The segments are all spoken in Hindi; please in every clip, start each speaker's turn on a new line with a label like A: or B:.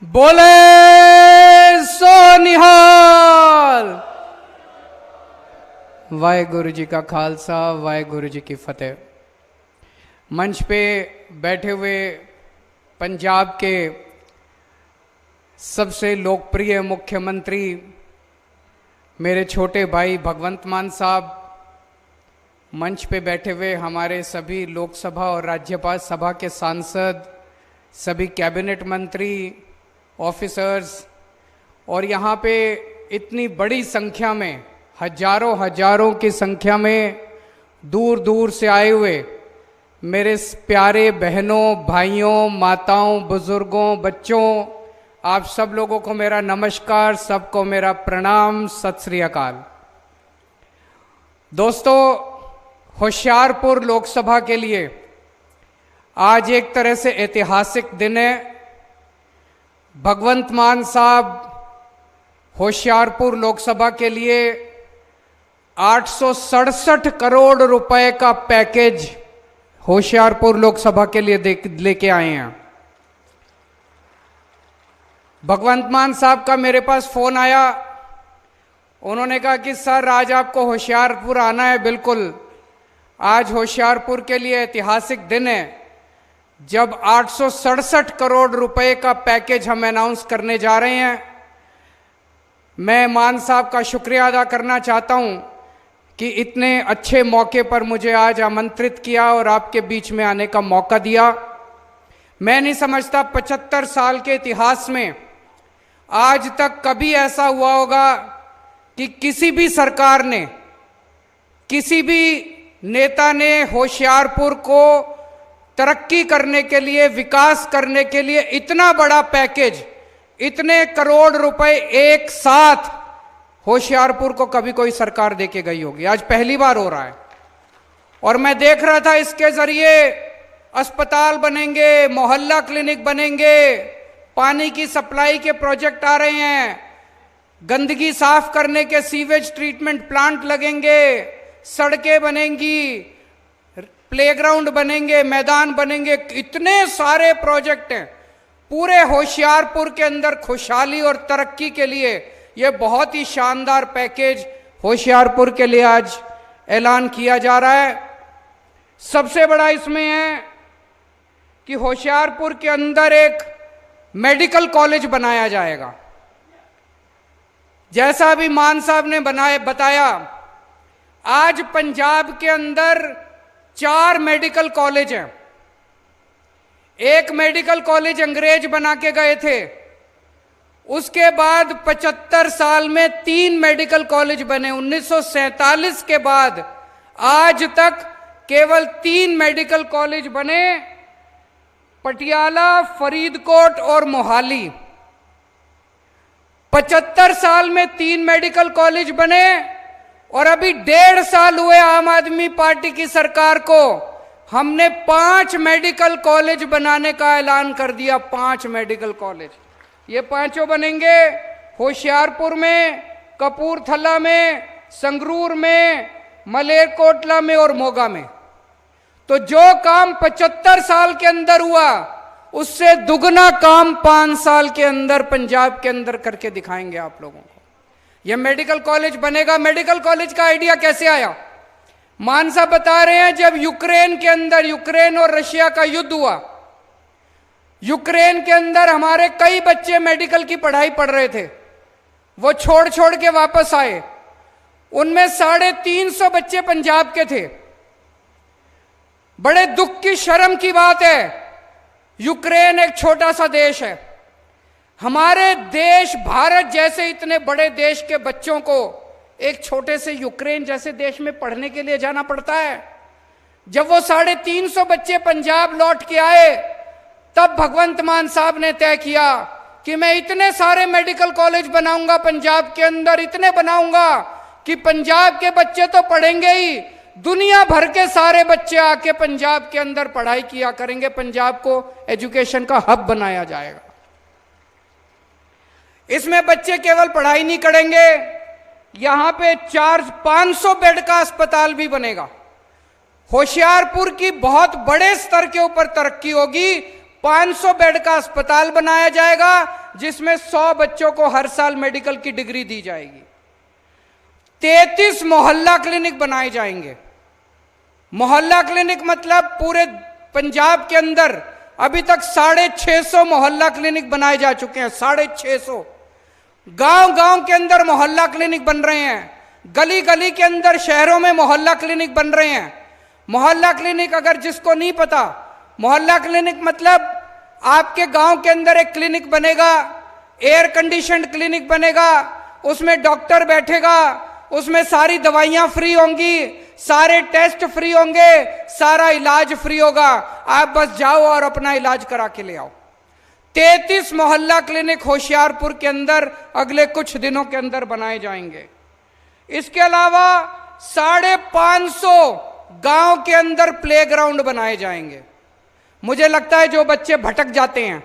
A: बोले सो निहाल। वाहेगुरु जी का खालसा, वाहेगुरु जी की फतेह। मंच पे बैठे हुए पंजाब के सबसे लोकप्रिय मुख्यमंत्री मेरे छोटे भाई भगवंत मान साहब, मंच पे बैठे हुए हमारे सभी लोकसभा और राज्यसभा सभा के सांसद, सभी कैबिनेट मंत्री, ऑफिसर्स और यहाँ पे इतनी बड़ी संख्या में हजारों की संख्या में दूर दूर से आए हुए मेरे प्यारे बहनों, भाइयों, माताओं, बुजुर्गों, बच्चों, आप सब लोगों को मेरा नमस्कार, सबको मेरा प्रणाम, सत श्री अकाल। दोस्तों, होशियारपुर लोकसभा के लिए आज एक तरह से ऐतिहासिक दिन है। भगवंत मान साहब होशियारपुर लोकसभा के लिए 867 करोड़ रुपए का पैकेज होशियारपुर लोकसभा के लिए लेके आए हैं। भगवंत मान साहब का मेरे पास फोन आया, उन्होंने कहा कि सर आज आपको होशियारपुर आना है। बिल्कुल, आज होशियारपुर के लिए ऐतिहासिक दिन है जब 867 करोड़ रुपए का पैकेज हम अनाउंस करने जा रहे हैं। मैं मान साहब का शुक्रिया अदा करना चाहता हूं कि इतने अच्छे मौके पर मुझे आज आमंत्रित किया और आपके बीच में आने का मौका दिया। मैं नहीं समझता 75 साल के इतिहास में आज तक कभी ऐसा हुआ होगा कि किसी भी सरकार ने, किसी भी नेता ने होशियारपुर को तरक्की करने के लिए, विकास करने के लिए इतना बड़ा पैकेज, इतने करोड़ रुपए एक साथ होशियारपुर को कभी कोई सरकार देके गई होगी। आज पहली बार हो रहा है। और मैं देख रहा था इसके जरिए अस्पताल बनेंगे, मोहल्ला क्लिनिक बनेंगे, पानी की सप्लाई के प्रोजेक्ट आ रहे हैं, गंदगी साफ करने के सीवेज ट्रीटमेंट प्लांट लगेंगे, सड़कें बनेंगी, प्लेग्राउंड बनेंगे, मैदान बनेंगे। इतने सारे प्रोजेक्ट हैं पूरे होशियारपुर के अंदर। खुशहाली और तरक्की के लिए यह बहुत ही शानदार पैकेज होशियारपुर के लिए आज ऐलान किया जा रहा है। सबसे बड़ा इसमें है कि होशियारपुर के अंदर एक मेडिकल कॉलेज बनाया जाएगा। जैसा अभी मान साहब ने बताया, आज पंजाब के अंदर 4 मेडिकल कॉलेज हैं। एक मेडिकल कॉलेज अंग्रेज बना के गए थे, उसके बाद 75 साल में 3 मेडिकल कॉलेज बने। 1947 के बाद आज तक केवल 3 मेडिकल कॉलेज बने, पटियाला, फरीदकोट और मोहाली। 75 साल में 3 मेडिकल कॉलेज बने और अभी 1.5 साल हुए आम आदमी पार्टी की सरकार को, हमने 5 मेडिकल कॉलेज बनाने का ऐलान कर दिया। 5 मेडिकल कॉलेज, ये 5 बनेंगे होशियारपुर में, कपूरथला में, संगरूर में, मलेरकोटला में और मोगा में। तो जो काम 75 साल के अंदर हुआ, उससे दुगना काम 5 साल के अंदर पंजाब के अंदर करके दिखाएंगे आप लोगों को। यह मेडिकल कॉलेज बनेगा। मेडिकल कॉलेज का आइडिया कैसे आया? मान साहब बता रहे हैं, जब यूक्रेन के अंदर, यूक्रेन और रशिया का युद्ध हुआ, यूक्रेन के अंदर हमारे कई बच्चे मेडिकल की पढ़ाई पढ़ रहे थे, वो छोड़ के वापस आए। उनमें 350 बच्चे पंजाब के थे। बड़े दुख की, शर्म की बात है, यूक्रेन एक छोटा सा देश है। हमारे देश भारत जैसे इतने बड़े देश के बच्चों को एक छोटे से यूक्रेन जैसे देश में पढ़ने के लिए जाना पड़ता है। जब वो 350 बच्चे पंजाब लौट के आए, तब भगवंत मान साहब ने तय किया कि मैं इतने सारे मेडिकल कॉलेज बनाऊंगा पंजाब के अंदर, इतने बनाऊंगा कि पंजाब के बच्चे तो पढ़ेंगे ही, दुनिया भर के सारे बच्चे आके पंजाब के अंदर पढ़ाई किया करेंगे। पंजाब को एजुकेशन का हब बनाया जाएगा। इसमें बच्चे केवल पढ़ाई नहीं करेंगे, यहां पे 500 बेड का अस्पताल भी बनेगा। होशियारपुर की बहुत बड़े स्तर के ऊपर तरक्की होगी। 500 बेड का अस्पताल बनाया जाएगा, जिसमें 100 बच्चों को हर साल मेडिकल की डिग्री दी जाएगी। 33 मोहल्ला क्लिनिक बनाए जाएंगे। मोहल्ला क्लिनिक मतलब पूरे पंजाब के अंदर अभी तक 650 मोहल्ला क्लिनिक बनाए जा चुके हैं। 650 गांव गांव के अंदर मोहल्ला क्लिनिक बन रहे हैं। गली गली के अंदर शहरों में मोहल्ला क्लिनिक बन रहे हैं। मोहल्ला क्लिनिक, अगर जिसको नहीं पता, मोहल्ला क्लिनिक मतलब आपके गांव के अंदर एक क्लिनिक बनेगा, एयर कंडीशनड क्लिनिक बनेगा, उसमें डॉक्टर बैठेगा, उसमें सारी दवाइयां फ्री होंगी, सारे टेस्ट फ्री होंगे, सारा इलाज फ्री होगा। आप बस जाओ और अपना इलाज करा के ले आओ। 33 मोहल्ला क्लिनिक होशियारपुर के अंदर अगले कुछ दिनों के अंदर बनाए जाएंगे। इसके अलावा 550 गांव के अंदर प्लेग्राउंड बनाए जाएंगे। मुझे लगता है जो बच्चे भटक जाते हैं,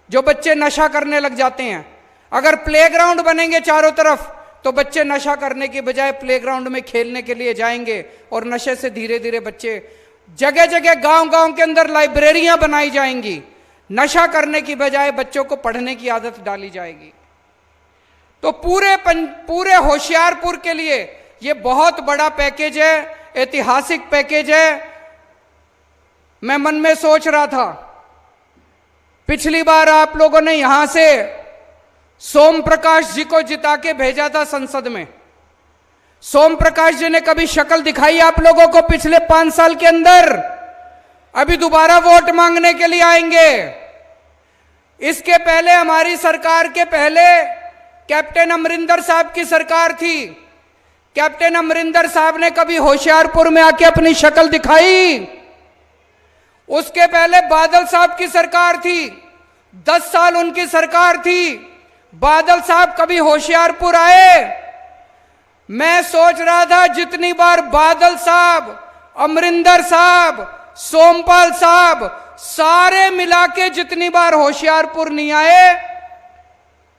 A: जो बच्चे नशा करने लग जाते हैं, अगर प्लेग्राउंड बनेंगे चारों तरफ तो बच्चे नशा करने की बजाय प्लेग्राउंड में खेलने के लिए जाएंगे और नशे से धीरे धीरे बच्चे, जगह जगह गांव गांव के अंदर लाइब्रेरियां बनाई जाएंगी। नशा करने की बजाय बच्चों को पढ़ने की आदत डाली जाएगी। तो पूरे होशियारपुर के लिए यह बहुत बड़ा पैकेज है, ऐतिहासिक पैकेज है। मैं मन में सोच रहा था, पिछली बार आप लोगों ने यहां से सोम प्रकाश जी को जिता के भेजा था संसद में। सोम प्रकाश जी ने कभी शक्ल दिखाई आप लोगों को पिछले 5 साल के अंदर? अभी दोबारा वोट मांगने के लिए आएंगे। इसके पहले हमारी सरकार के पहले कैप्टन अमरिंदर साहब की सरकार थी। कैप्टन अमरिंदर साहब ने कभी होशियारपुर में आके अपनी शक्ल दिखाई? उसके पहले बादल साहब की सरकार थी, 10 साल उनकी सरकार थी। बादल साहब कभी होशियारपुर आए? मैं सोच रहा था जितनी बार बादल साहब, अमरिंदर साहब, सोमपाल साहब सारे मिला के जितनी बार होशियारपुर नहीं आए,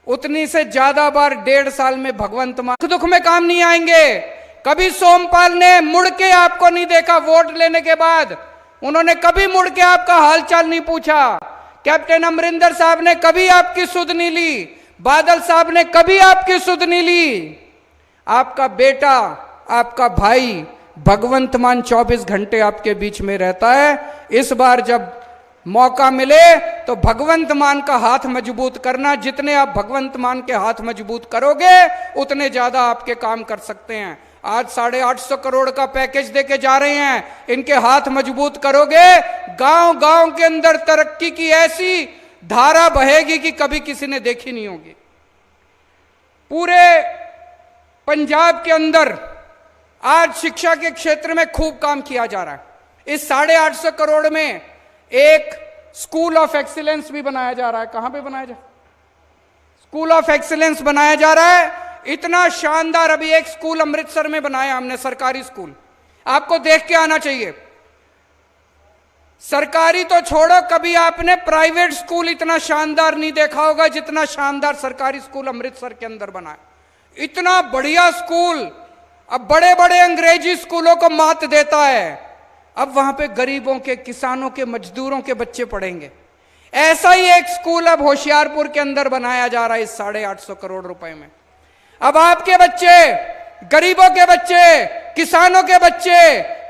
A: उतनी से ज्यादा बार 1.5 साल में भगवंत मान दुख में काम नहीं आएंगे। कभी सोमपाल ने मुड़ के आपको नहीं देखा। वोट लेने के बाद उन्होंने कभी मुड़ के आपका हालचाल नहीं पूछा। कैप्टन अमरिंदर साहब ने कभी आपकी सुध नहीं ली। बादल साहब ने कभी आपकी सुध नहीं ली। आपका बेटा, आपका भाई भगवंत मान 24 घंटे आपके बीच में रहता है। इस बार जब मौका मिले तो भगवंत मान का हाथ मजबूत करना। जितने आप भगवंत मान के हाथ मजबूत करोगे उतने ज्यादा आपके काम कर सकते हैं। आज 850 करोड़ का पैकेज देके जा रहे हैं। इनके हाथ मजबूत करोगे, गांव गांव के अंदर तरक्की की ऐसी धारा बहेगी कि कभी किसी ने देखी नहीं होगी। पूरे पंजाब के अंदर आज शिक्षा के क्षेत्र में खूब काम किया जा रहा है। इस 850 करोड़ में एक स्कूल ऑफ एक्सीलेंस भी बनाया जा रहा है। कहां पे बनाया जा रहा है? स्कूल ऑफ एक्सीलेंस बनाया जा रहा है। इतना शानदार, अभी एक स्कूल अमृतसर में बनाया हमने, सरकारी स्कूल, आपको देख के आना चाहिए। सरकारी तो छोड़ो, कभी आपने प्राइवेट स्कूल इतना शानदार नहीं देखा होगा जितना शानदार सरकारी स्कूल अमृतसर के अंदर बना है। इतना बढ़िया स्कूल अब बड़े बड़े अंग्रेजी स्कूलों को मात देता है। अब वहां पे गरीबों के, किसानों के, मजदूरों के बच्चे पढ़ेंगे। ऐसा ही एक स्कूल अब होशियारपुर के अंदर बनाया जा रहा है इस 850 करोड़ रुपए में। अब आपके बच्चे, गरीबों के बच्चे, किसानों के बच्चे,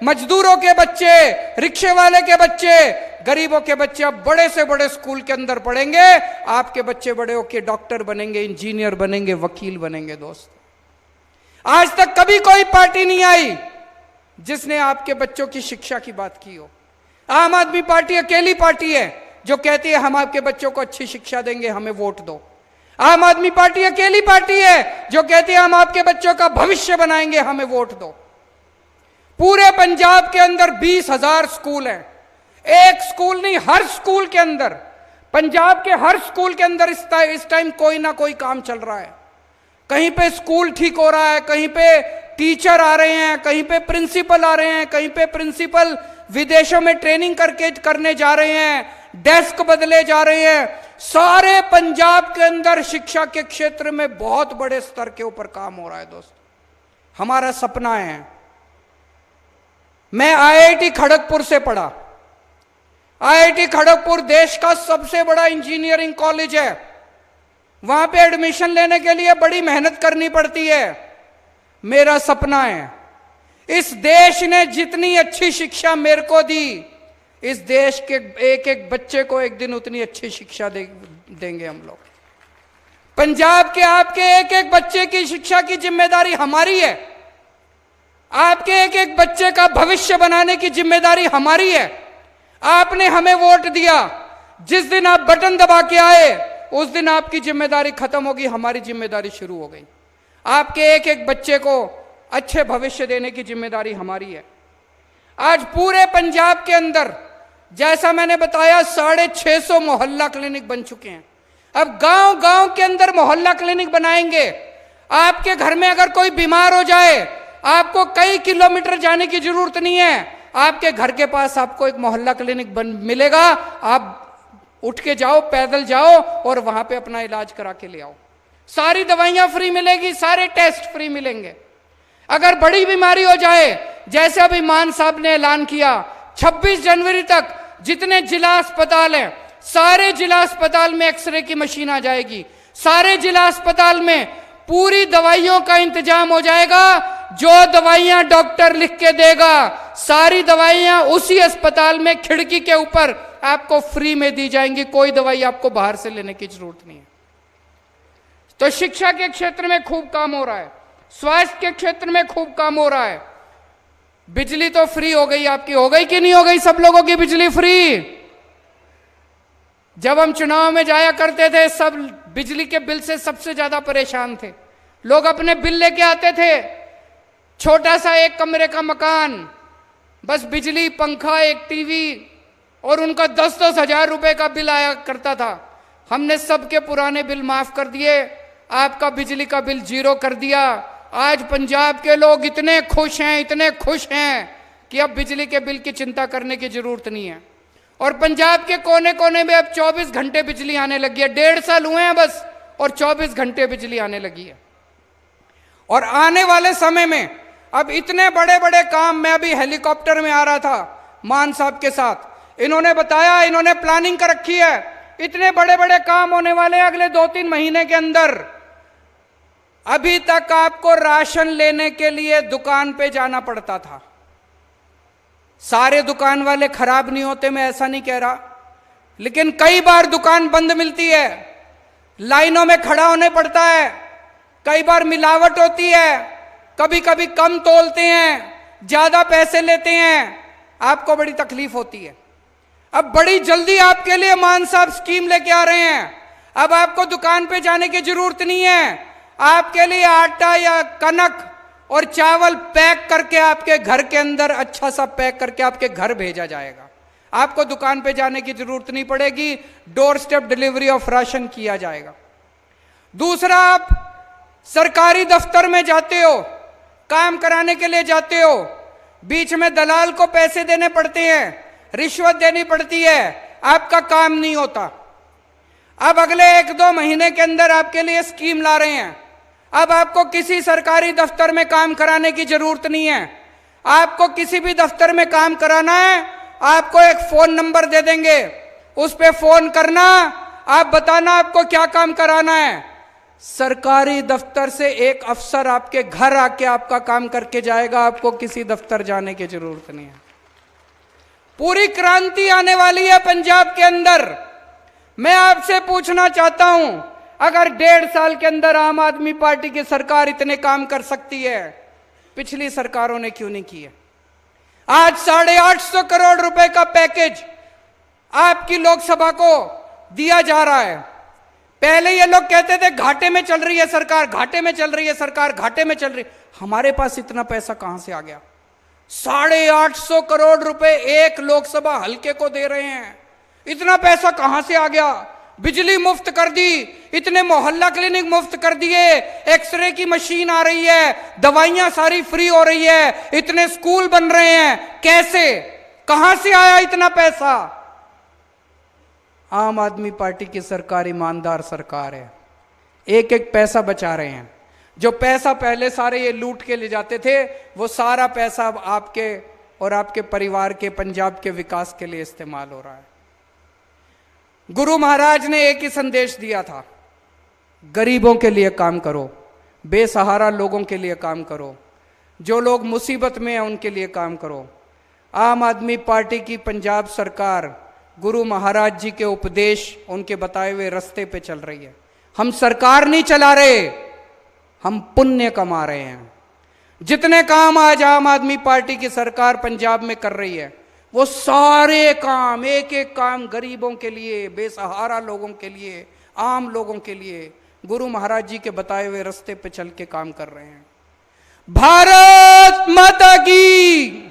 A: मजदूरों के बच्चे, रिक्शे वाले के बच्चे, गरीबों के बच्चे अब बड़े से बड़े स्कूल के अंदर पढ़ेंगे। आपके बच्चे बड़े होके डॉक्टर बनेंगे, इंजीनियर बनेंगे, वकील बनेंगे। दोस्त, आज तक कभी कोई पार्टी नहीं आई जिसने आपके बच्चों की शिक्षा की बात की हो। आम आदमी पार्टी अकेली पार्टी है जो कहती है हम आपके बच्चों को अच्छी शिक्षा देंगे, हमें वोट दो। आम आदमी पार्टी अकेली पार्टी है जो कहती है हम आपके बच्चों का भविष्य बनाएंगे, हमें वोट दो। पूरे पंजाब के अंदर 20,000 स्कूल हैं। एक स्कूल नहीं, हर स्कूल के अंदर, पंजाब के हर स्कूल के अंदर इस टाइम कोई ना कोई काम चल रहा है। कहीं पे स्कूल ठीक हो रहा है, कहीं पे टीचर आ रहे हैं, कहीं पे प्रिंसिपल आ रहे हैं, कहीं पे प्रिंसिपल विदेशों में ट्रेनिंग करने जा रहे हैं, डेस्क बदले जा रहे हैं। सारे पंजाब के अंदर शिक्षा के क्षेत्र में बहुत बड़े स्तर के ऊपर काम हो रहा है। दोस्त, हमारा सपना है, मैं IIT खड़गपुर से पढ़ा। IIT खड़गपुर देश का सबसे बड़ा इंजीनियरिंग कॉलेज है। वहां पे एडमिशन लेने के लिए बड़ी मेहनत करनी पड़ती है। मेरा सपना है, इस देश ने जितनी अच्छी शिक्षा मेरे को दी, इस देश के एक एक बच्चे को एक दिन उतनी अच्छी शिक्षा देंगे हम लोग। पंजाब के आपके एक एक बच्चे की शिक्षा की जिम्मेदारी हमारी है। आपके एक एक बच्चे का भविष्य बनाने की जिम्मेदारी हमारी है। आपने हमें वोट दिया, जिस दिन आप बटन दबा के आए उस दिन आपकी जिम्मेदारी खत्म होगी, हमारी जिम्मेदारी शुरू हो गई। आपके एक एक बच्चे को अच्छे भविष्य देने की जिम्मेदारी हमारी है। आज पूरे पंजाब के अंदर, जैसा मैंने बताया, 650 मोहल्ला क्लिनिक बन चुके हैं। अब गांव गांव के अंदर मोहल्ला क्लिनिक बनाएंगे। आपके घर में अगर कोई बीमार हो जाए, आपको कई किलोमीटर जाने की जरूरत नहीं है। आपके घर के पास आपको एक मोहल्ला क्लिनिक मिलेगा। आप उठ के जाओ, पैदल जाओ और वहां पे अपना इलाज करा के ले आओ। सारी दवाइयां फ्री मिलेगी, सारे टेस्ट फ्री मिलेंगे। अगर बड़ी बीमारी हो जाए, जैसे अभी मान साहब ने ऐलान किया, 26 जनवरी तक जितने जिला अस्पताल हैं, सारे जिला अस्पताल में एक्सरे की मशीन आ जाएगी। सारे जिला अस्पताल में पूरी दवाइयों का इंतजाम हो जाएगा। जो दवाइयां डॉक्टर लिख के देगा, सारी दवाइयां उसी अस्पताल में खिड़की के ऊपर आपको फ्री में दी जाएंगी। कोई दवाई आपको बाहर से लेने की जरूरत नहीं है। तो शिक्षा के क्षेत्र में खूब काम हो रहा है, स्वास्थ्य के क्षेत्र में खूब काम हो रहा है। बिजली तो फ्री हो गई, आपकी हो गई कि नहीं हो गई? सब लोगों की बिजली फ्री। जब हम चुनाव में जाया करते थे, सब बिजली के बिल से सबसे ज्यादा परेशान थे। लोग अपने बिल लेके आते थे, छोटा सा एक कमरे का मकान, बस बिजली, पंखा, एक टीवी, और उनका 10-10 हजार रुपए का बिल आया करता था। हमने सबके पुराने बिल माफ कर दिए, आपका बिजली का बिल 0 कर दिया। आज पंजाब के लोग इतने खुश हैं, इतने खुश हैं कि अब बिजली के बिल की चिंता करने की जरूरत नहीं है। और पंजाब के कोने कोने में अब 24 घंटे बिजली आने लगी है। 1.5 साल हुए हैं बस, और 24 घंटे बिजली आने लगी है। और आने वाले समय में अब इतने बड़े बड़े काम, मैं अभी हेलीकॉप्टर में आ रहा था मान साहब के साथ, इन्होंने बताया, इन्होंने प्लानिंग कर रखी है, इतने बड़े बड़े काम होने वाले हैं अगले 2-3 महीने के अंदर। अभी तक आपको राशन लेने के लिए दुकान पे जाना पड़ता था। सारे दुकान वाले खराब नहीं होते, मैं ऐसा नहीं कह रहा, लेकिन कई बार दुकान बंद मिलती है, लाइनों में खड़ा होने पड़ता है, कई बार मिलावट होती है, कभी कभी कम तोलते हैं, ज्यादा पैसे लेते हैं, आपको बड़ी तकलीफ होती है। अब बड़ी जल्दी आपके लिए मान साहब स्कीम लेके आ रहे हैं। अब आपको दुकान पे जाने की जरूरत नहीं है, आपके लिए आटा या कनक और चावल पैक करके आपके घर के अंदर अच्छा सा पैक करके आपके घर भेजा जाएगा। आपको दुकान पे जाने की जरूरत नहीं पड़ेगी, door step delivery of ration किया जाएगा। दूसरा, आप सरकारी दफ्तर में जाते हो, काम कराने के लिए जाते हो, बीच में दलाल को पैसे देने पड़ते हैं, रिश्वत देनी पड़ती है, आपका काम नहीं होता। अब अगले 1-2 महीने के अंदर आपके लिए स्कीम ला रहे हैं। अब आपको किसी सरकारी दफ्तर में काम कराने की जरूरत नहीं है। आपको किसी भी दफ्तर में काम कराना है, आपको एक फोन नंबर दे देंगे, उस पे फोन करना, आप बताना आपको क्या काम कराना है। सरकारी दफ्तर से एक अफसर आपके घर आके आपका काम करके जाएगा, आपको किसी दफ्तर जाने की जरूरत नहीं है। पूरी क्रांति आने वाली है पंजाब के अंदर। मैं आपसे पूछना चाहता हूं, अगर 1.5 साल के अंदर आम आदमी पार्टी की सरकार इतने काम कर सकती है, पिछली सरकारों ने क्यों नहीं किए? आज 850 करोड़ रुपए का पैकेज आपकी लोकसभा को दिया जा रहा है। पहले ये लोग कहते थे घाटे में चल रही है सरकार, घाटे में चल रही है सरकार, घाटे में चल रही। हमारे पास इतना पैसा कहां से आ गया? 850 करोड़ रुपए एक लोकसभा हल्के को दे रहे हैं। इतना पैसा कहां से आ गया? बिजली मुफ्त कर दी, इतने मोहल्ला क्लिनिक मुफ्त कर दिए, एक्सरे की मशीन आ रही है, दवाइयां सारी फ्री हो रही है, इतने स्कूल बन रहे हैं। कैसे, कहां से आया इतना पैसा? आम आदमी पार्टी की सरकार ईमानदार सरकार है, एक एक पैसा बचा रहे हैं। जो पैसा पहले सारे ये लूट के ले जाते थे, वो सारा पैसा अब आपके और आपके परिवार के, पंजाब के विकास के लिए इस्तेमाल हो रहा है। गुरु महाराज ने एक ही संदेश दिया था, गरीबों के लिए काम करो, बेसहारा लोगों के लिए काम करो, जो लोग मुसीबत में हैं उनके लिए काम करो। आम आदमी पार्टी की पंजाब सरकार गुरु महाराज जी के उपदेश, उनके बताए हुए रास्ते पे चल रही है। हम सरकार नहीं चला रहे, हम पुण्य कमा रहे हैं। जितने काम आज आम आदमी पार्टी की सरकार पंजाब में कर रही है, वो सारे काम, एक एक काम गरीबों के लिए, बेसहारा लोगों के लिए, आम लोगों के लिए गुरु महाराज जी के बताए हुए रास्ते पे चल के काम कर रहे हैं। भारत माता की